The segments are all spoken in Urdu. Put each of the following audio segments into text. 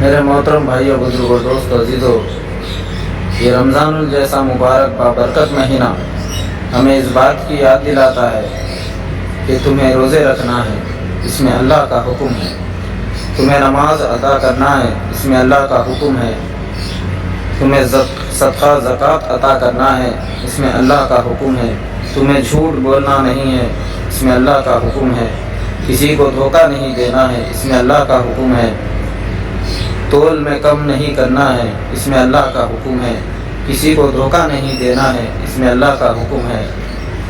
میرے محترم بھائیوں، بزرگوں، دوستوں، عزیزوں، یہ رمضان الجیسا مبارک بابرکت مہینہ ہمیں اس بات کی یاد دلاتا ہے کہ تمہیں روزے رکھنا ہے، اس میں اللہ کا حکم ہے۔ تمہیں نماز ادا کرنا ہے، اس میں اللہ کا حکم ہے۔ تمہیں صدقہ زکوٰۃ عطا کرنا ہے، اس میں اللہ کا حکم ہے۔ تمہیں جھوٹ بولنا نہیں ہے، اس میں اللہ کا حکم ہے۔ کسی کو دھوکہ نہیں دینا ہے، اس میں اللہ کا حکم ہے۔ تول میں کم نہیں کرنا ہے، اس میں اللہ کا حکم ہے۔ کسی کو دھوکہ نہیں دینا ہے، اس میں اللہ کا حکم ہے۔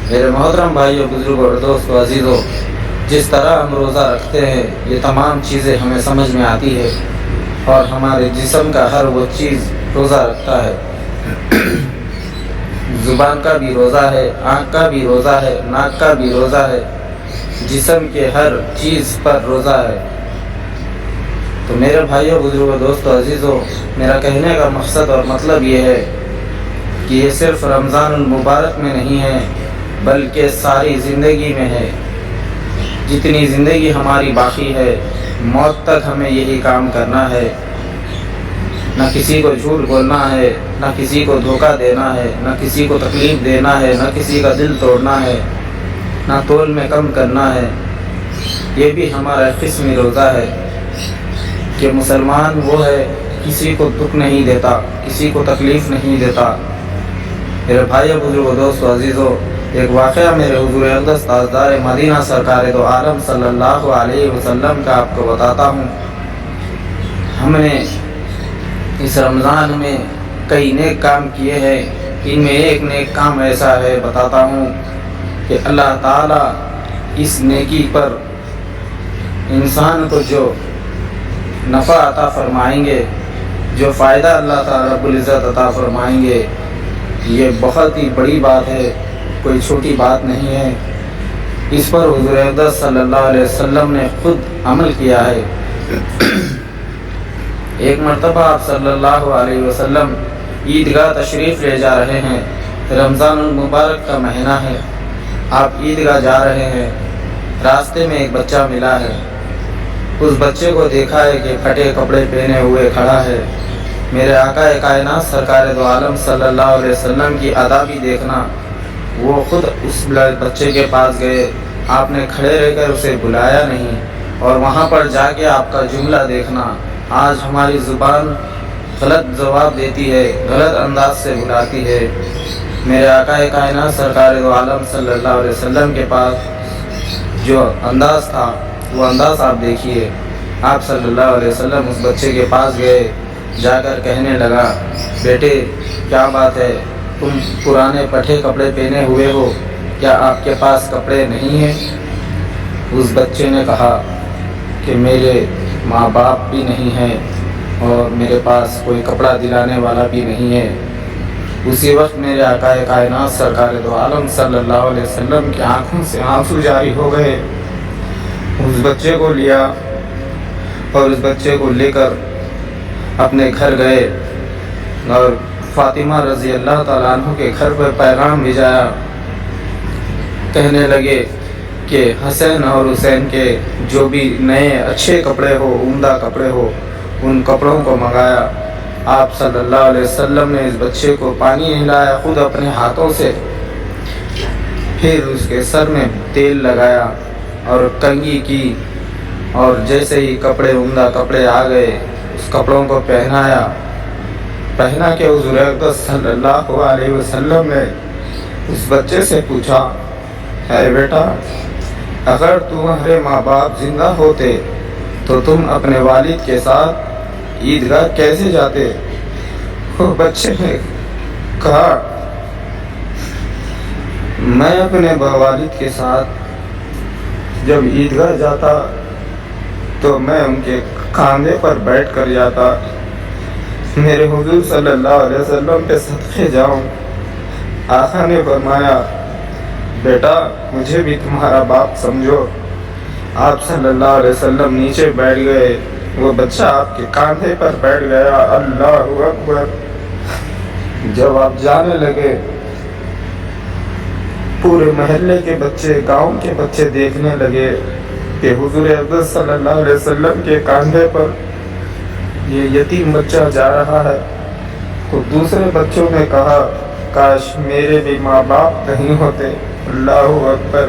میرے محترم بھائیوں، بزرگوں اور دوستوں، عزیزوں، جس طرح ہم روزہ رکھتے ہیں یہ تمام چیزیں ہمیں سمجھ میں آتی ہے، اور ہمارے جسم کا ہر وہ چیز روزہ رکھتا ہے۔ زبان کا بھی روزہ ہے، آنکھ کا بھی روزہ ہے، ناک کا بھی روزہ ہے، جسم کے ہر چیز پر روزہ ہے۔ تو میرے بھائیوں، بزرگوں، دوستوں، عزیزوں، میرا کہنے کا مقصد اور مطلب یہ ہے کہ یہ صرف رمضان المبارک میں نہیں ہے بلکہ ساری زندگی میں ہے۔ جتنی زندگی ہماری باقی ہے، موت تک ہمیں یہی کام کرنا ہے۔ نہ کسی کو جھوٹ بولنا ہے، نہ کسی کو دھوکہ دینا ہے، نہ کسی کو تکلیف دینا ہے، نہ کسی کا دل توڑنا ہے، نہ تول میں کم کرنا ہے۔ یہ بھی ہمارا قسمی روزہ ہے کہ مسلمان وہ ہے کسی کو دکھ نہیں دیتا، کسی کو تکلیف نہیں دیتا۔ میرے بھائیوں، بزرگوں، دوستوں، عزیزوں، ایک واقعہ میرے حضور اقدس تاجدار مدینہ سرکار دو عالم صلی اللہ علیہ وسلم کا آپ کو بتاتا ہوں۔ ہم نے اس رمضان میں کئی نیک کام کیے ہیں، ان میں ایک نیک کام ایسا ہے، بتاتا ہوں کہ اللہ تعالیٰ اس نیکی پر انسان کو جو نفع عطا فرمائیں گے، جو فائدہ اللہ تعالیٰ رب العزت عطا فرمائیں گے، یہ بہت ہی بڑی بات ہے، کوئی چھوٹی بات نہیں ہے۔ اس پر حضور اقدس صلی اللہ علیہ وسلم نے خود عمل کیا ہے۔ ایک مرتبہ آپ صلی اللہ علیہ وسلم عیدگاہ تشریف لے جا رہے ہیں، رمضان المبارک کا مہینہ ہے، آپ عیدگاہ جا رہے ہیں، راستے میں ایک بچہ ملا ہے۔ اس بچے کو دیکھا ہے کہ پھٹے کپڑے پہنے ہوئے کھڑا ہے۔ میرے آقا کائنات سرکار دو عالم صلی اللہ علیہ وسلم کی ادا بھی دیکھنا، وہ خود اس بچے کے پاس گئے، آپ نے کھڑے رہ کر اسے بلایا نہیں، اور وہاں پر جا کے آپ کا جملہ دیکھنا۔ آج ہماری زبان غلط جواب دیتی ہے، غلط انداز سے بلاتی ہے۔ میرے آقا کائنات سرکار دو عالم صلی اللہ علیہ وسلم کے پاس جو انداز تھا وہ انداز آپ دیکھیے۔ آپ صلی اللہ علیہ وسلم اس بچے کے پاس گئے، جا کر کہنے لگا، بیٹے کیا بات ہے، تم پرانے پٹھے کپڑے پہنے ہوئے ہو، کیا آپ کے پاس کپڑے نہیں ہیں؟ اس بچے نے کہا کہ میرے ماں باپ بھی نہیں ہیں اور میرے پاس کوئی کپڑا دلانے والا بھی نہیں ہے۔ اسی وقت میرے آقا کائنات سرکار دو عالم صلی اللہ علیہ وسلم کی آنکھوں سے آنسو جاری ہو گئے۔ اس بچے کو لیا اور اس بچے کو لے کر اپنے گھر گئے، اور فاطمہ رضی اللہ تعالیٰ عنہ کے گھر پر پیغام بھیجایا۔ کہنے لگے کہ حسین اور حسین کے جو بھی نئے اچھے کپڑے ہو، عمدہ کپڑے ہو، ان کپڑوں کو منگایا۔ آپ صلی اللہ علیہ وسلم نے اس بچے کو پانی نہلایا خود اپنے ہاتھوں سے، پھر اس کے سر میں تیل لگایا اور کنگھی کی، اور جیسے ہی کپڑے عمدہ کپڑے آ گئے اس کپڑوں کو پہنا کے حضور اقدس صلی اللہ علیہ وسلم نے اس بچے سے پوچھا، اے بیٹا، اگر تمہارے ماں باپ زندہ ہوتے تو تم اپنے والد کے ساتھ عیدگاہ کیسے جاتے؟ وہ بچے نے کہا، میں اپنے والد کے ساتھ جب عیدگاہ جاتا تو میں ان کے کاندھے پر بیٹھ کر جاتا۔ میرے حضور صلی اللہ علیہ وسلم پہ صدقے جاؤں۔ آقا نے فرمایا، بیٹا مجھے بھی تمہارا باپ سمجھو۔ آپ صلی اللہ علیہ وسلم نیچے بیٹھ گئے، وہ بچہ آپ کے کاندھے پر بیٹھ گیا۔ اللہ اکبر۔ جب آپ جانے لگے، پورے محلے کے بچے، گاؤں کے بچے دیکھنے لگے کہ حضور اقدس صلی اللہ علیہ وسلم کے کاندھے پر یہ یتیم بچہ جا رہا ہے تو دوسرے بچوں نے کہا کاش میرے بھی ماں باپ نہیں ہوتے۔ اللہ اکبر۔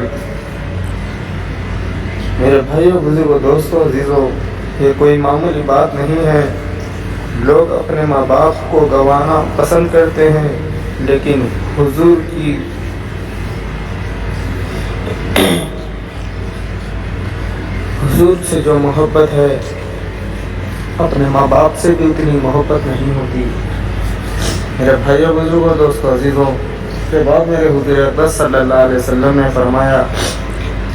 میرے بھائیوں، بزرگوں، دوستوں، عزیزوں، یہ کوئی معمولی بات نہیں ہے۔ لوگ اپنے ماں باپ کو گنوانا پسند کرتے ہیں، لیکن حضور سے جو محبت ہے اپنے ماں باپ سے بھی اتنی محبت نہیں ہوتی۔ میرے بھائیوں، بزرگوں، دوستوں، عزیزوں، اس کے بعد میرے حضور اقدس صلی اللہ علیہ وسلم نے فرمایا،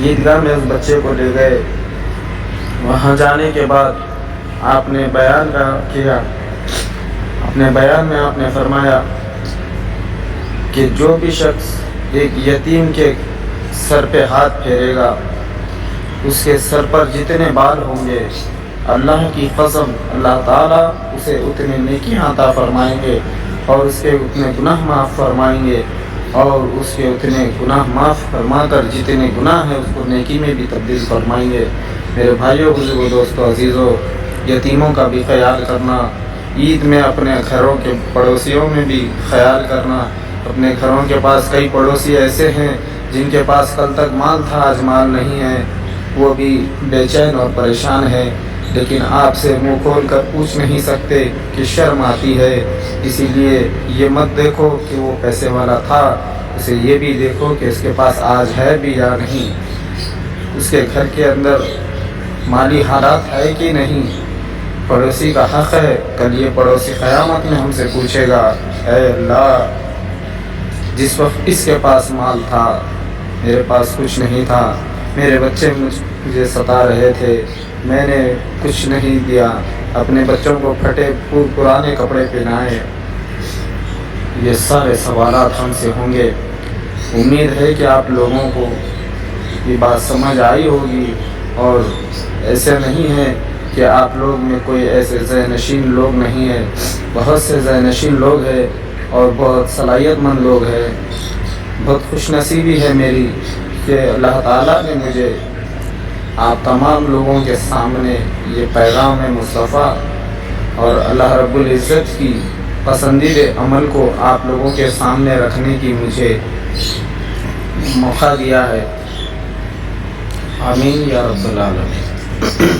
عیدگاہ میں اس بچے کو لے گئے۔ وہاں جانے کے بعد آپ نے بیان کیا، اپنے بیان میں آپ نے فرمایا کہ جو بھی شخص ایک یتیم کے سر پہ ہاتھ پھیرے گا، اس کے سر پر جتنے بال ہوں گے، اللہ کی قسم اللہ تعالیٰ اسے اتنے نیکی عطا فرمائیں گے اور اس کے اتنے گناہ معاف فرمائیں گے، اور اس کے اتنے گناہ معاف فرما کر جتنے گناہ ہیں اس کو نیکی میں بھی تبدیل فرمائیں گے۔ میرے بھائیوں، بزرگوں، دوستوں، عزیزوں، یتیموں کا بھی خیال کرنا، عید میں اپنے گھروں کے پڑوسیوں میں بھی خیال کرنا۔ اپنے گھروں کے پاس کئی پڑوسی ایسے ہیں جن کے پاس کل تک مال تھا، آج مال نہیں ہے، وہ بھی بے چین اور پریشان ہے، لیکن آپ سے منہ کھول کر پوچھ نہیں سکتے کہ شرم آتی ہے۔ اسی لیے یہ مت دیکھو کہ وہ پیسے والا تھا، اسے یہ بھی دیکھو کہ اس کے پاس آج ہے بھی یا نہیں، اس کے گھر کے اندر مالی حالات ہے کہ نہیں۔ پڑوسی کا حق ہے، کل یہ پڑوسی قیامت میں ہم سے پوچھے گا، اے اللہ، جس وقت اس کے پاس مال تھا میرے پاس کچھ نہیں تھا، میرے بچے مجھے ستا رہے تھے، میں نے کچھ نہیں دیا، اپنے بچوں کو پھٹے پرانے کپڑے پہنائے۔ یہ سارے سوالات ہم سے ہوں گے۔ امید ہے کہ آپ لوگوں کو یہ بات سمجھ آئی ہوگی، اور ایسے نہیں ہے کہ آپ لوگ میں کوئی ایسے ذہن نشین لوگ نہیں ہیں، بہت سے ذہن نشین لوگ ہیں اور بہت صلاحیت مند لوگ ہیں۔ بہت خوش نصیبی ہے میری کہ اللہ تعالیٰ نے مجھے آپ تمام لوگوں کے سامنے یہ پیغام مصطفیٰ اور اللہ رب العزت کی پسندیدہ عمل کو آپ لوگوں کے سامنے رکھنے کی مجھے موقع دیا ہے۔ آمین یا رب العالمین۔